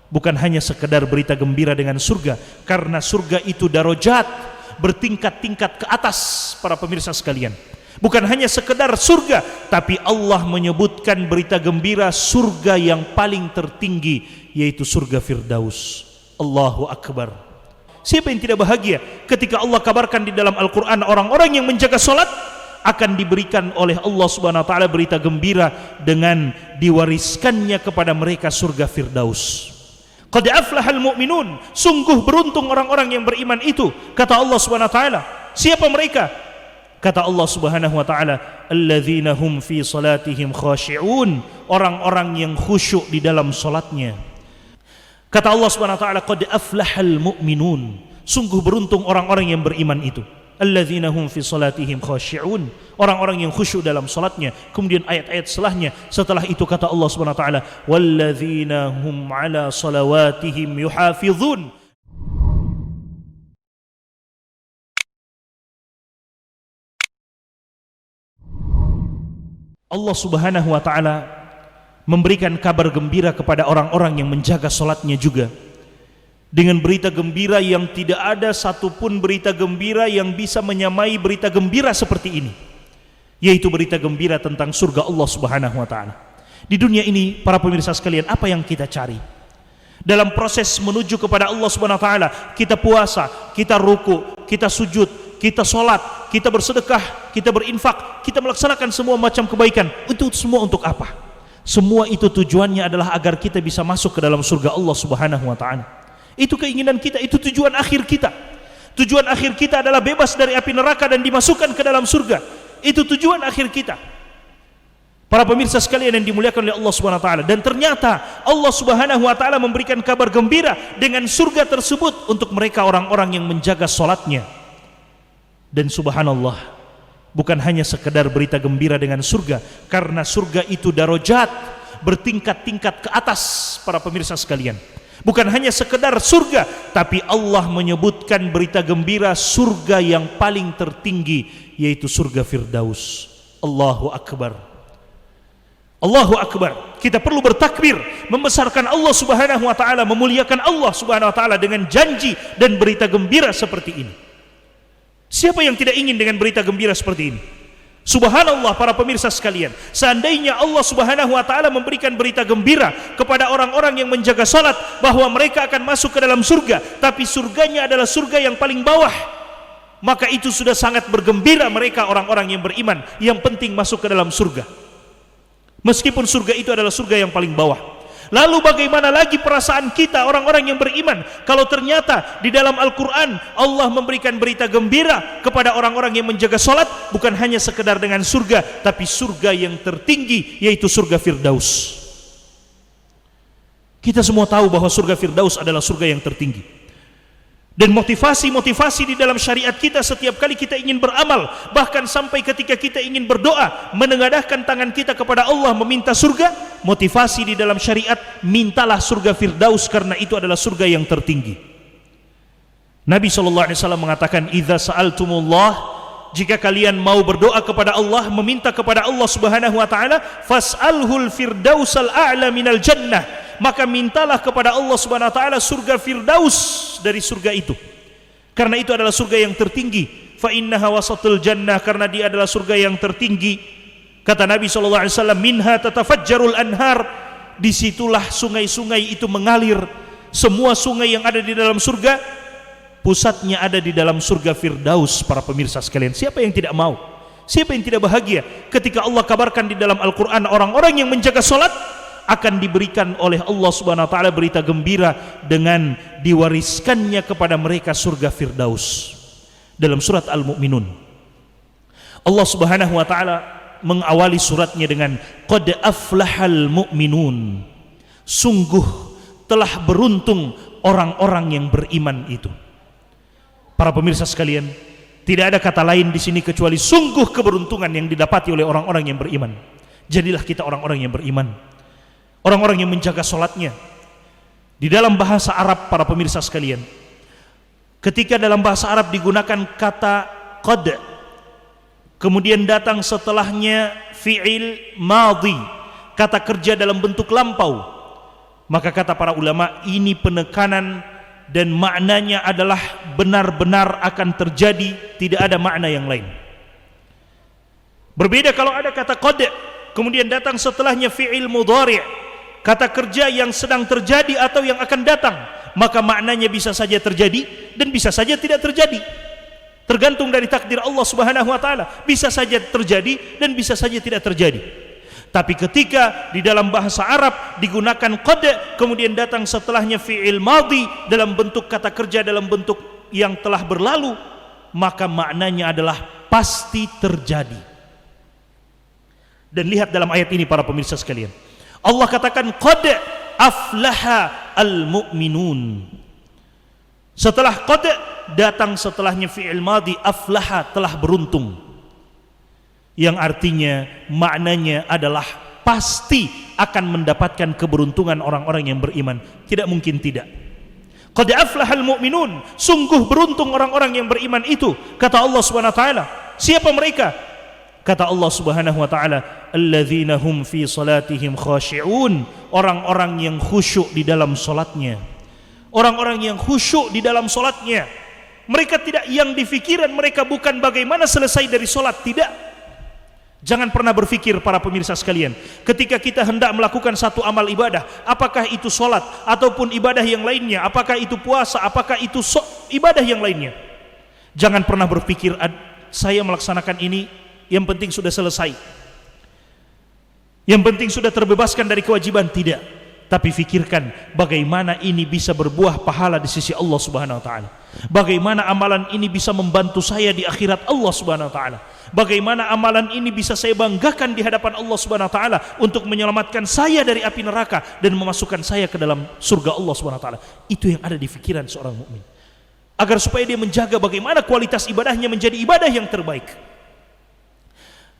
bukan hanya sekedar berita gembira dengan surga, karena surga itu darajat, bertingkat-tingkat ke atas para pemirsa sekalian. Bukan hanya sekedar surga, tapi Allah menyebutkan berita gembira surga yang paling tertinggi, yaitu surga Firdaus. Allahu Akbar. Siapa yang tidak bahagia ketika Allah kabarkan di dalam Al-Quran orang-orang yang menjaga solat akan diberikan oleh Allah Subhanahu wa taala berita gembira dengan diwariskannya kepada mereka surga Firdaus. Qad aflahal mu'minun, sungguh beruntung orang-orang yang beriman itu, kata Allah Subhanahu wa taala. Siapa mereka? Kata Allah Subhanahu wa taala, alladzina hum fi salatihim khashi'un, orang-orang yang khusyuk di dalam salatnya. Kata Allah Subhanahu wa taala, qad aflahal mu'minun, sungguh beruntung orang-orang yang beriman itu. Alladzina hum fi salatihim khashi'un, orang-orang yang khusyuk dalam salatnya. Kemudian ayat-ayat setelah itu kata Allah Subhanahu wa taala, walladzina hum ala salawatihim yuhafizun. Allah Subhanahu wa taala memberikan kabar gembira kepada orang-orang yang menjaga salatnya juga, dengan berita gembira yang tidak ada satupun berita gembira yang bisa menyamai berita gembira seperti ini, yaitu berita gembira tentang surga Allah Subhanahu wa taala. Di dunia ini para pemirsa sekalian, apa yang kita cari dalam proses menuju kepada Allah Subhanahu wa taala? Kita puasa, kita ruku, kita sujud, kita sholat, kita bersedekah, kita berinfak, kita melaksanakan semua macam kebaikan. Itu semua untuk apa? Semua itu tujuannya adalah agar kita bisa masuk ke dalam surga Allah Subhanahu wa taala. Itu keinginan kita, itu tujuan akhir kita. Tujuan akhir kita adalah bebas dari api neraka dan dimasukkan ke dalam surga. Itu tujuan akhir kita. Para pemirsa sekalian yang dimuliakan oleh Allah Subhanahu wa taala, dan ternyata Allah Subhanahu wa taala memberikan kabar gembira dengan surga tersebut untuk mereka orang-orang yang menjaga salatnya. Dan subhanallah, bukan hanya sekedar berita gembira dengan surga, karena surga itu darajat, bertingkat-tingkat ke atas para pemirsa sekalian. Bukan hanya sekedar surga, tapi Allah menyebutkan berita gembira surga yang paling tertinggi, yaitu surga Firdaus. Allahu Akbar. Allahu Akbar. Kita perlu bertakbir, membesarkan Allah Subhanahu wa taala, memuliakan Allah Subhanahu wa taala dengan janji dan berita gembira seperti ini. Siapa yang tidak ingin dengan berita gembira seperti ini? Subhanallah para pemirsa sekalian, seandainya Allah Subhanahu wa taala memberikan berita gembira kepada orang-orang yang menjaga salat bahwa mereka akan masuk ke dalam surga, tapi surganya adalah surga yang paling bawah, maka itu sudah sangat bergembira mereka orang-orang yang beriman, yang penting masuk ke dalam surga. Meskipun surga itu adalah surga yang paling bawah. Lalu bagaimana lagi perasaan kita orang-orang yang beriman kalau ternyata di dalam Al-Quran Allah memberikan berita gembira kepada orang-orang yang menjaga salat bukan hanya sekedar dengan surga, tapi surga yang tertinggi, yaitu surga Firdaus. Kita semua tahu bahwa surga Firdaus adalah surga yang tertinggi. Dan motivasi-motivasi di dalam syariat kita setiap kali kita ingin beramal, bahkan sampai ketika kita ingin berdoa, menengadahkan tangan kita kepada Allah meminta surga, motivasi di dalam syariat, mintalah surga Firdaus karena itu adalah surga yang tertinggi. Nabi SAW mengatakan, idza sa'altumullah, jika kalian mau berdoa kepada Allah, meminta kepada Allah Subhanahu wa taala, fas'alhul firdausal a'la minal jannah, maka mintalah kepada Allah Subhanahu wa taala surga Firdaus dari surga itu, karena itu adalah surga yang tertinggi. Fa innaha wasatul jannah, karena dia adalah surga yang tertinggi. Kata Nabi SAW, minha tatafajjarul anhar, disitulah sungai-sungai itu mengalir. Semua sungai yang ada di dalam surga, pusatnya ada di dalam surga Firdaus. Para pemirsa sekalian, siapa yang tidak mau? Siapa yang tidak bahagia ketika Allah kabarkan di dalam Al-Quran orang-orang yang menjaga salat akan diberikan oleh Allah Subhanahu wa taala berita gembira dengan diwariskannya kepada mereka surga Firdaus. Dalam surat Al-Mu'minun, Allah Subhanahu wa taala mengawali suratnya dengan qad aflahal mu'minun, sungguh telah beruntung orang-orang yang beriman itu. Para pemirsa sekalian, tidak ada kata lain di sini kecuali sungguh keberuntungan yang didapati oleh orang-orang yang beriman. Jadilah kita orang-orang yang beriman, orang-orang yang menjaga salatnya. Di dalam bahasa Arab para pemirsa sekalian, ketika dalam bahasa Arab digunakan kata qad, kemudian datang setelahnya fi'il madhi, kata kerja dalam bentuk lampau, Maka kata para ulama, ini penekanan dan maknanya adalah benar-benar akan terjadi, tidak ada makna yang lain. Berbeda kalau ada kata qad kemudian datang setelahnya fi'il mudhari', kata kerja yang sedang terjadi atau yang akan datang, maka maknanya bisa saja terjadi dan bisa saja tidak terjadi, tergantung dari takdir Allah Subhanahu wa taala. Bisa saja terjadi dan bisa saja tidak terjadi. Tapi ketika di dalam bahasa Arab digunakan qad kemudian datang setelahnya fi'il madhi dalam bentuk kata kerja dalam bentuk yang telah berlalu, maka maknanya adalah pasti terjadi. Dan lihat dalam ayat ini para pemirsa sekalian, Allah katakan qad aflaha al-mu'minun. Setelah qad datang setelahnya fi'il madhi aflaha, telah beruntung, yang artinya maknanya adalah pasti akan mendapatkan keberuntungan orang-orang yang beriman. Tidak mungkin tidak. Qad aflahal mu'minun, sungguh beruntung orang-orang yang beriman itu, kata Allah Subhanahu wa taala. Siapa mereka? Kata Allah Subhanahu wa taala, alladzina hum fi salatihim khashi'un, orang-orang yang khusyuk di dalam salatnya. Orang-orang yang khusyuk di dalam salatnya. Mereka tidak, yang difikiran mereka bukan bagaimana selesai dari salat, tidak. Jangan pernah berpikir para pemirsa sekalian, ketika kita hendak melakukan satu amal ibadah, apakah itu sholat ataupun ibadah yang lainnya, apakah itu puasa, apakah itu ibadah yang lainnya, jangan pernah berpikir saya melaksanakan ini, yang penting sudah selesai, yang penting sudah terbebaskan dari kewajiban. Tidak. Tapi fikirkan bagaimana ini bisa berbuah pahala di sisi Allah Subhanahu wa taala. Bagaimana amalan ini bisa membantu saya di akhirat Allah Subhanahu wa taala. Bagaimana amalan ini bisa saya banggakan di hadapan Allah Subhanahu wa taala untuk menyelamatkan saya dari api neraka dan memasukkan saya ke dalam surga Allah Subhanahu wa taala. Itu yang ada di pikiran seorang mukmin. Agar supaya dia menjaga bagaimana kualitas ibadahnya menjadi ibadah yang terbaik.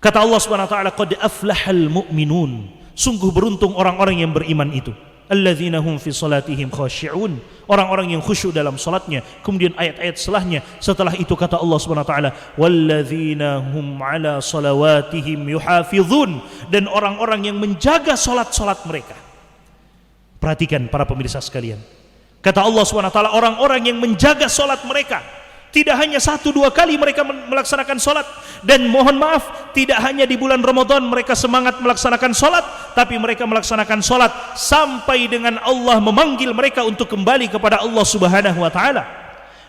Kata Allah Subhanahu wa taala, qad aflahal mu'minun, sungguh beruntung orang-orang yang beriman itu. Alladzina hum fi salatihim khashi'un, orang-orang yang khusyuk dalam salatnya. Kemudian ayat-ayat setelah itu kata Allah Subhanahu wa taala, walladzina hum ala salawatihim yuhafizun, dan orang-orang yang menjaga salat-salat mereka. Perhatikan para pemirsa sekalian. Kata Allah Subhanahu wa taala, orang-orang yang menjaga salat mereka. Tidak hanya 1-2 kali mereka melaksanakan sholat. Dan mohon maaf, tidak hanya di bulan Ramadan mereka semangat melaksanakan sholat, tapi mereka melaksanakan sholat sampai dengan Allah memanggil mereka untuk kembali kepada Allah Subhanahu wa ta'ala.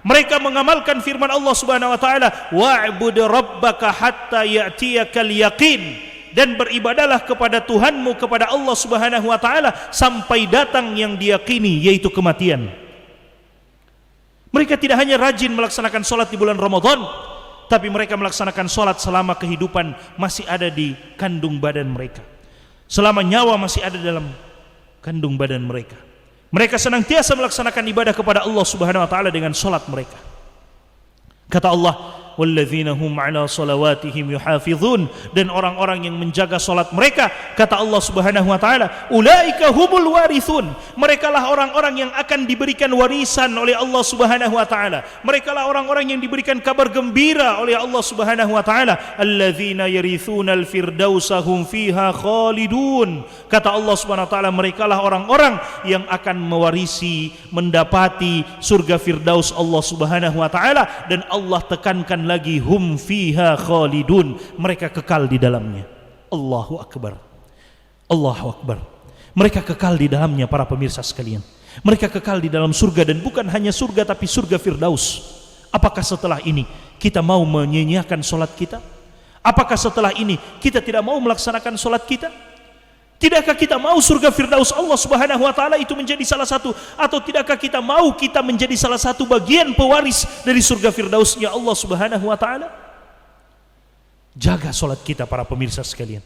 Mereka mengamalkan firman Allah Subhanahu wa ta'ala, wa'bud rabbaka hatta ya'tiyakal yaqin, dan beribadalah kepada Tuhanmu, kepada Allah Subhanahu wa ta'ala sampai datang yang diyakini, yaitu kematian. Mereka tidak hanya rajin melaksanakan sholat di bulan Ramadan, tapi mereka melaksanakan sholat selama kehidupan masih ada di kandung badan mereka, selama nyawa masih ada dalam kandung badan mereka. Mereka senantiasa melaksanakan ibadah kepada Allah Subhanahu wa ta'ala dengan sholat mereka. Kata Allah, walladzina hum ala salawatihim yuhafizun, dan orang-orang yang menjaga salat mereka, kata Allah Subhanahu wa taala, ulaika humul warithun, merekalah orang-orang yang akan diberikan warisan oleh Allah Subhanahu wa taala. Merekalah orang-orang yang diberikan kabar gembira oleh Allah Subhanahu wa taala, alladzina yarithunal firdausa hum fiha khalidun, kata Allah Subhanahu wa taala, merekalah orang-orang yang akan mewarisi, mendapati surga firdaus Allah Subhanahu wa taala. Dan Allah tekankan lagi, hum fiha khalidun, mereka kekal di dalamnya. Allahu akbar, Allahu akbar. Mereka kekal di dalamnya para pemirsa sekalian. Mereka kekal di dalam surga, dan bukan hanya surga tapi surga firdaus. Apakah setelah ini kita mau menyanyiakan solat kita? Apakah setelah ini kita tidak mau melaksanakan solat kita? Tidakkah kita mau surga firdaus Allah Subhanahu wa taala itu menjadi salah satu, atau tidakkah kita mau kita menjadi salah satu bagian pewaris dari surga firdausnya Allah Subhanahu wa taala? Jaga salat kita para pemirsa sekalian.